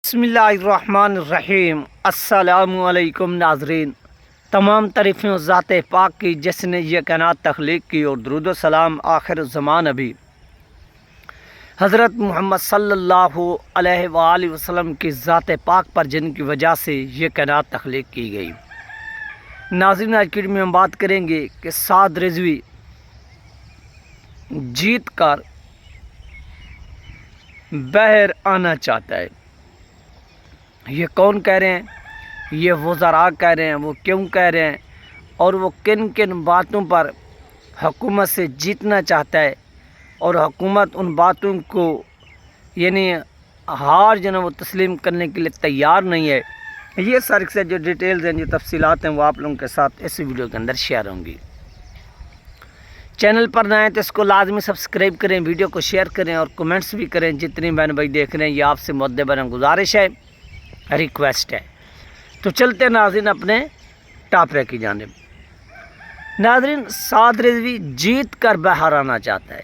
بسم اللہ الرحمن الرحیم۔ السلام علیکم ناظرین، تمام تعریفیں اس ذات پاک کی جس نے یہ کائنات تخلیق کی، اور درود و سلام آخر الزمان نبی حضرت محمد صلی اللہ علیہ وآلہ وسلم کی ذات پاک پر جن کی وجہ سے یہ کائنات تخلیق کی گئی۔ ناظرین، آج کی ویڈیو میں ہم بات کریں گے کہ سعد رضوی جیت کر باہر آنا چاہتا ہے۔ یہ کون کہہ رہے ہیں؟ یہ وزراء کہہ رہے ہیں۔ وہ کیوں کہہ رہے ہیں اور وہ کن کن باتوں پر حکومت سے جیتنا چاہتا ہے، اور حکومت ان باتوں کو یعنی ہار جو ہے وہ تسلیم کرنے کے لیے تیار نہیں ہے، یہ ساری جو ڈیٹیلز ہیں، جو تفصیلات ہیں، وہ آپ لوگوں کے ساتھ اس ویڈیو کے اندر شیئر ہوں گی۔ چینل پر نہ آئیں تو اس کو لازمی سبسکرائب کریں، ویڈیو کو شیئر کریں اور کمنٹس بھی کریں۔ جتنی بہن بھائی دیکھ رہے ہیں، یہ آپ سے مدبرن گزارش ہے، ریکویسٹ ہے۔ تو چلتے ہیں ناظرین اپنے ٹاپک کی جانب۔ ناظرین، سعد رضوی جیت کر باہر آنا چاہتا ہے۔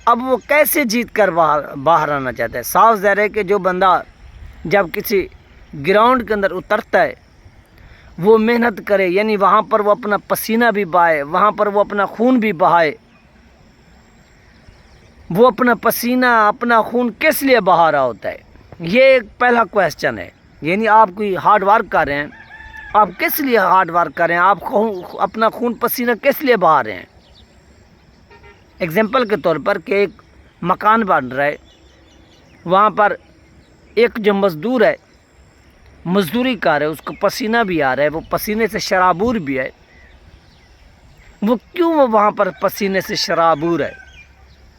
اب وہ کیسے جیت کر باہر آنا چاہتا ہے؟ صاف ظاہر ہے کہ جو بندہ جب کسی گراؤنڈ کے اندر اترتا ہے، وہ محنت کرے، یعنی وہاں پر وہ اپنا پسینہ بھی بہائے، وہاں پر وہ اپنا خون بھی بہائے۔ وہ اپنا پسینہ، اپنا خون کس لیے بہا رہا ہوتا ہے؟ یہ ایک پہلا کویسچن ہے۔ یعنی آپ کوئی ہارڈ ورک کر رہے ہیں، آپ کس لیے ہارڈ ورک کر رہے ہیں؟ آپ اپنا خون پسینہ کس لیے بہا رہے ہیں؟ اگزامپل کے طور پر کہ ایک مکان بن رہا ہے، وہاں پر ایک جو مزدور ہے، مزدوری کر رہا ہے، اس کو پسینہ بھی آ رہا ہے، وہ پسینے سے شرابور بھی ہے۔ وہ کیوں وہاں پر پسینے سے شرابور ہے؟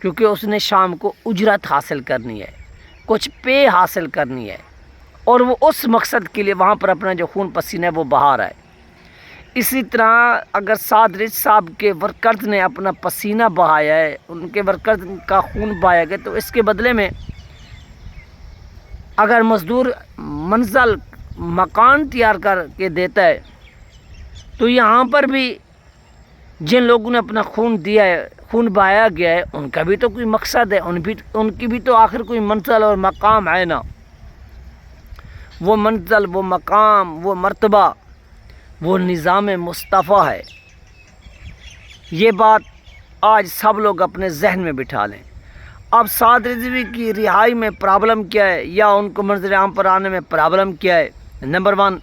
کیونکہ اس نے شام کو اجرت حاصل کرنی ہے، کچھ پے حاصل کرنی ہے، اور وہ اس مقصد کے لیے وہاں پر اپنا جو خون پسینہ ہے وہ بہا رہا ہے۔ اسی طرح اگر سعد رضوی صاحب کے ورکرز نے اپنا پسینہ بہایا ہے، ان کے ورکرز کا خون بہایا گیا، تو اس کے بدلے میں اگر مزدور منزل مکان تیار کر کے دیتا ہے، تو یہاں پر بھی جن لوگوں نے اپنا خون دیا ہے، خون بہایا گیا ہے، ان کا بھی تو کوئی مقصد ہے، ان کی بھی تو آخر کوئی منزل اور مقام ہے نا۔ وہ منزل، وہ مقام، وہ مرتبہ، وہ نظام مصطفیٰ ہے۔ یہ بات آج سب لوگ اپنے ذہن میں بٹھا لیں۔ اب سعد رضوی کی رہائی میں پرابلم کیا ہے، یا ان کو منظر عام پر آنے میں پرابلم کیا ہے؟ نمبر 1،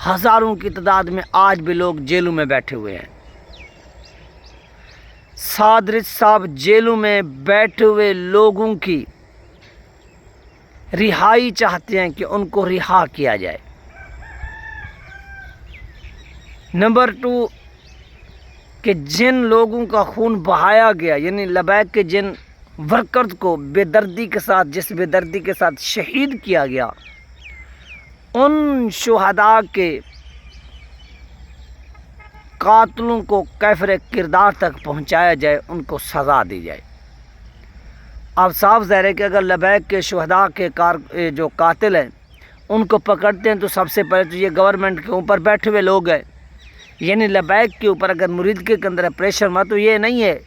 ہزاروں کی تعداد میں آج بھی لوگ جیلوں میں بیٹھے ہوئے ہیں۔ سعد رضوی صاحب جیلوں میں بیٹھے ہوئے لوگوں کی رہائی چاہتے ہیں کہ ان کو رہا کیا جائے۔ نمبر 2، کہ جن لوگوں کا خون بہایا گیا، یعنی لبیک کے جن ورکرز کو بے دردی کے ساتھ، جس بے دردی کے ساتھ شہید کیا گیا، ان شہداء کے قاتلوں کو کیفر کردار تک پہنچایا جائے، ان کو سزا دی جائے۔ اب صاف ظاہر ہے کہ اگر لبیک کے شہداء کے جو قاتل ہیں، ان کو پکڑتے ہیں تو سب سے پہلے تو یہ گورنمنٹ کے اوپر بیٹھے ہوئے لوگ ہیں۔ یعنی لبیک کے اوپر اگر مرید کے اندر آپریشن ہوا، تو یہ نہیں ہے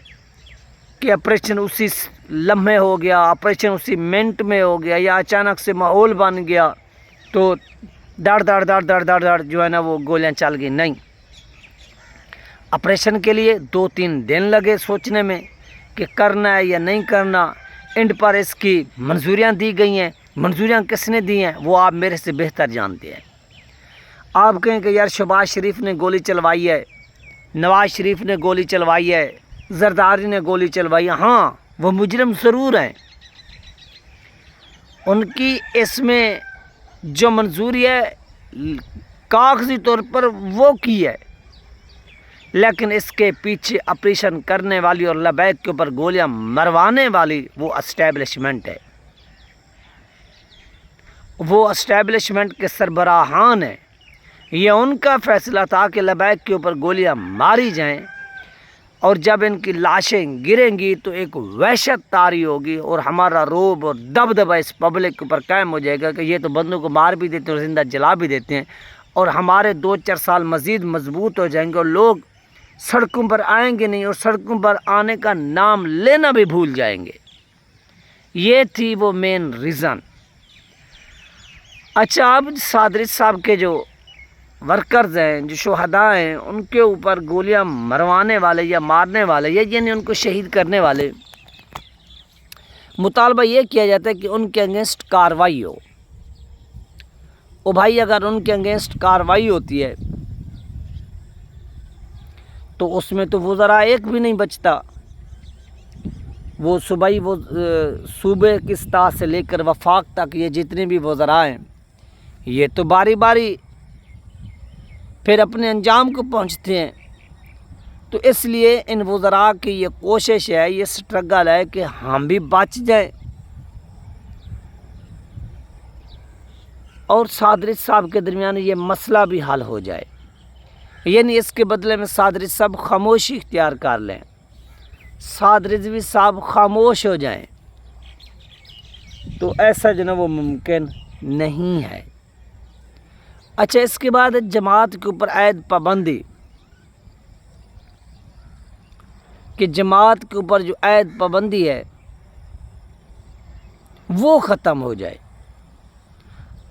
کہ آپریشن اسی لمحے ہو گیا، آپریشن اسی منٹ میں ہو گیا، یا اچانک سے ماحول بن گیا تو دڑ دڑ دڑ دڑ دڑ دڑ جو ہے نا وہ گولیاں چل گئی۔ نہیں، آپریشن کے لیے 2-3 دن لگے سوچنے میں کہ کرنا ہے یا نہیں کرنا۔ اینڈ پر اس کی منظوریاں دی گئی ہیں۔ منظوریاں کس نے دی ہیں وہ آپ میرے سے بہتر جانتے ہیں۔ آپ کہیں کہ یار شہباز شریف نے گولی چلوائی ہے، نواز شریف نے گولی چلوائی ہے، زرداری نے گولی چلوائی ہے۔ ہاں، وہ مجرم ضرور ہیں، ان کی اس میں جو منظوری ہے کاغذی طور پر وہ کی ہے، لیکن اس کے پیچھے آپریشن کرنے والی اور لبیک کے اوپر گولیاں مروانے والی وہ اسٹیبلشمنٹ ہے، وہ اسٹیبلشمنٹ کے سربراہان ہیں۔ یہ ان کا فیصلہ تھا کہ لبیک کے اوپر گولیاں ماری جائیں، اور جب ان کی لاشیں گریں گی تو ایک وحشت طاری ہوگی، اور ہمارا رعب اور دبدبہ اس پبلک کے اوپر قائم ہو جائے گا کہ یہ تو بندوں کو مار بھی دیتے ہیں اور زندہ جلا بھی دیتے ہیں، اور ہمارے 2-4 سال مزید مضبوط ہو جائیں گے، اور لوگ سڑکوں پر آئیں گے نہیں، اور سڑکوں پر آنے کا نام لینا بھی بھول جائیں گے۔ یہ تھی وہ مین ریزن۔ اچھا، اب صادری صاحب کے جو ورکرز ہیں، جو شہداء ہیں، ان کے اوپر گولیاں مروانے والے یا مارنے والے یا یعنی ان کو شہید کرنے والے، مطالبہ یہ کیا جاتا ہے کہ ان کے اگینسٹ کارروائی ہو۔ او بھائی، اگر ان کے اگینسٹ کارروائی ہوتی ہے تو اس میں تو وزراء ایک بھی نہیں بچتا۔ وہ صوبائی صوبے کی سطح سے لے کر وفاق تک یہ جتنے بھی وزراء ہیں، یہ تو باری باری پھر اپنے انجام کو پہنچتے ہیں۔ تو اس لیے ان وزراء کی یہ کوشش ہے، یہ سٹرگل ہے کہ ہم بھی بچ جائیں اور صادری صاحب کے درمیان یہ مسئلہ بھی حل ہو جائے، یعنی اس کے بدلے میں صادری صاحب خاموشی اختیار کر لیں، سعد رضوی صاحب خاموش ہو جائیں، تو ایسا جو نا وہ ممکن نہیں ہے۔ اچھا، اس کے بعد جماعت کے اوپر عائد پابندی، کہ جماعت کے اوپر جو عائد پابندی ہے وہ ختم ہو جائے۔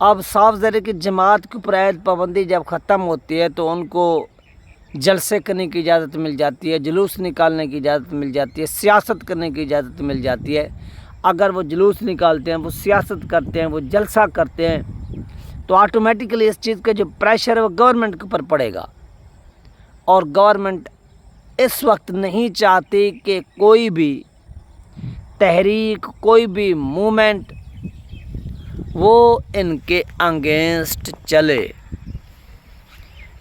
اب صاف ظاہر ہے کہ جماعت کے اوپر عائد پابندی جب ختم ہوتی ہے تو ان کو جلسے کرنے کی اجازت مل جاتی ہے، جلوس نکالنے کی اجازت مل جاتی ہے، سیاست کرنے کی اجازت مل جاتی ہے۔ اگر وہ جلوس نکالتے ہیں، وہ سیاست کرتے ہیں، وہ جلسہ کرتے ہیں، تو آٹومیٹیکلی اس چیز کا جو پریشر ہے وہ گورنمنٹ کے اوپر پڑے گا، اور گورنمنٹ اس وقت نہیں چاہتی کہ کوئی بھی تحریک، کوئی بھی موومنٹ وہ ان کے انگینسٹ چلے۔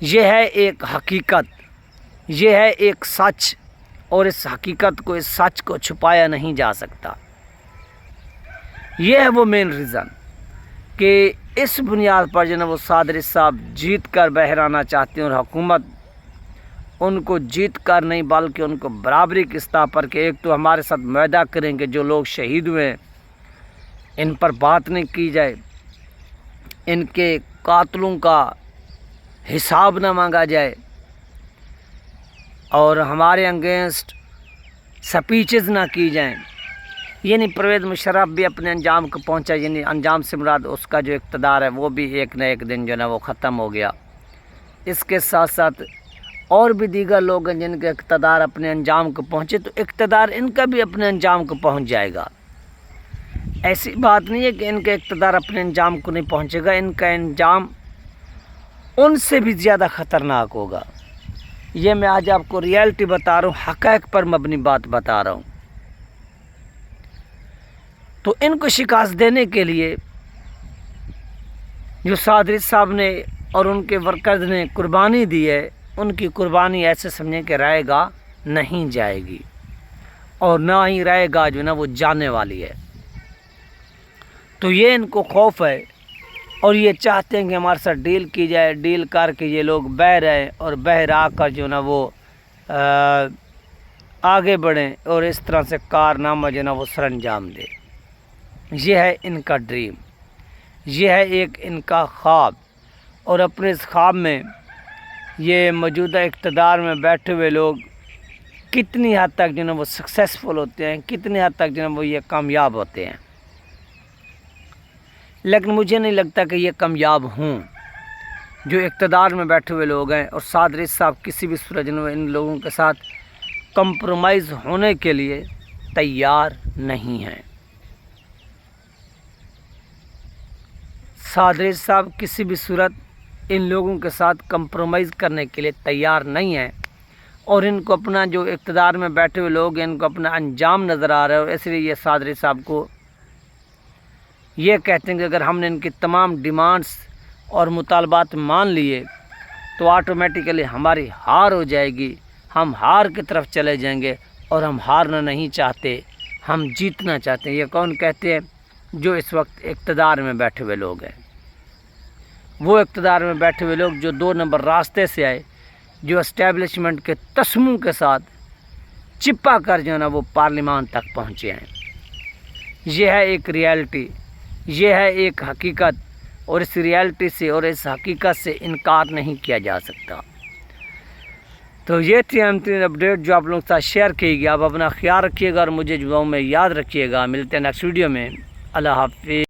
یہ ہے ایک حقیقت، یہ ہے ایک سچ، اور اس حقیقت کو، اس سچ کو چھپایا نہیں جا سکتا۔ یہ ہے وہ مین ریزن کہ اس بنیاد پر جو نا وہ صادری صاحب جیت کر بحرانہ چاہتے ہیں، اور حکومت ان کو جیت کر نہیں بلکہ ان کو برابری کی سطح پر کہ ایک تو ہمارے ساتھ معاہدہ کریں کہ جو لوگ شہید ہوئے ہیں ان پر بات نہیں کی جائے، ان کے قاتلوں کا حساب نہ مانگا جائے، اور ہمارے انگینسٹ سپیچز نہ کی جائیں۔ یعنی پرویز مشرف بھی اپنے انجام کو پہنچا، یعنی انجام سے مراد اس کا جو اقتدار ہے وہ بھی ایک نہ ایک دن جو نا وہ ختم ہو گیا۔ اس کے ساتھ ساتھ اور بھی دیگر لوگ ہیں جن کے اقتدار اپنے انجام کو پہنچے، تو اقتدار ان کا بھی اپنے انجام کو پہنچ جائے گا۔ ایسی بات نہیں ہے کہ ان کا اقتدار اپنے انجام کو نہیں پہنچے گا، ان کا انجام ان سے بھی زیادہ خطرناک ہوگا۔ یہ میں آج آپ کو ریئلٹی بتا رہا ہوں، حقائق پر مبنی بات بتا رہا ہوں۔ تو ان کو شکست دینے کے لیے جو صادری صاحب نے اور ان کے ورکرز نے قربانی دی ہے، ان کی قربانی ایسے سمجھیں کہ رائے گا نہیں جائے گی، اور نہ ہی رائے گا جو نا وہ جانے والی ہے۔ تو یہ ان کو خوف ہے، اور یہ چاہتے ہیں کہ ہمارے ساتھ ڈیل کی جائے، ڈیل کر کے یہ لوگ بہ رہے اور بہر آ کر جو نا وہ آگے بڑھیں، اور اس طرح سے کارنامہ جو نا وہ سر انجام دے۔ یہ ہے ان کا ڈریم، یہ ہے ایک ان کا خواب، اور اپنے اس خواب میں یہ موجودہ اقتدار میں بیٹھے ہوئے لوگ کتنی حد تک جو نا وہ سکسیسفل ہوتے ہیں، کتنی حد تک جو نا وہ یہ کامیاب ہوتے ہیں، لیکن مجھے نہیں لگتا کہ یہ کامیاب ہوں۔ جو اقتدار میں بیٹھے ہوئے لوگ ہیں، اور صادری صاحب کسی بھی صورت جو ان لوگوں کے ساتھ کمپرومائز ہونے کے لیے تیار نہیں ہیں۔ صادری صاحب کسی بھی صورت ان لوگوں کے ساتھ کمپرومائز کرنے کے لیے تیار نہیں ہیں، اور ان کو اپنا جو اقتدار میں بیٹھے ہوئے لوگ ہیں ان کو اپنا انجام نظر آ رہا ہے، اور اس لیے یہ صادری صاحب کو یہ کہتے ہیں کہ اگر ہم نے ان کی تمام ڈیمانڈز اور مطالبات مان لیے تو آٹومیٹیکلی ہماری ہار ہو جائے گی، ہم ہار کی طرف چلے جائیں گے، اور ہم ہارنا نہیں چاہتے، ہم جیتنا چاہتے ہیں۔ یہ کون کہتے ہیں؟ جو اس وقت اقتدار میں بیٹھے ہوئے لوگ ہیں، وہ اقتدار میں بیٹھے ہوئے لوگ جو 2 نمبر راستے سے آئے، جو اسٹیبلشمنٹ کے تسموں کے ساتھ چپا کر جو ہے نا وہ پارلیمان تک پہنچے ہیں۔ یہ ہے ایک ریالٹی، یہ ہے ایک حقیقت، اور اس ریالٹی سے اور اس حقیقت سے انکار نہیں کیا جا سکتا۔ تو یہ تھی اہم ترین اپڈیٹ جو آپ لوگوں کے ساتھ شیئر کی گئی. آپ اپنا خیال رکھیے گا اور مجھے دعاؤں میں یاد رکھیے گا. ملتے ہیں نیکسٹ ویڈیو میں. اللہ حافظ.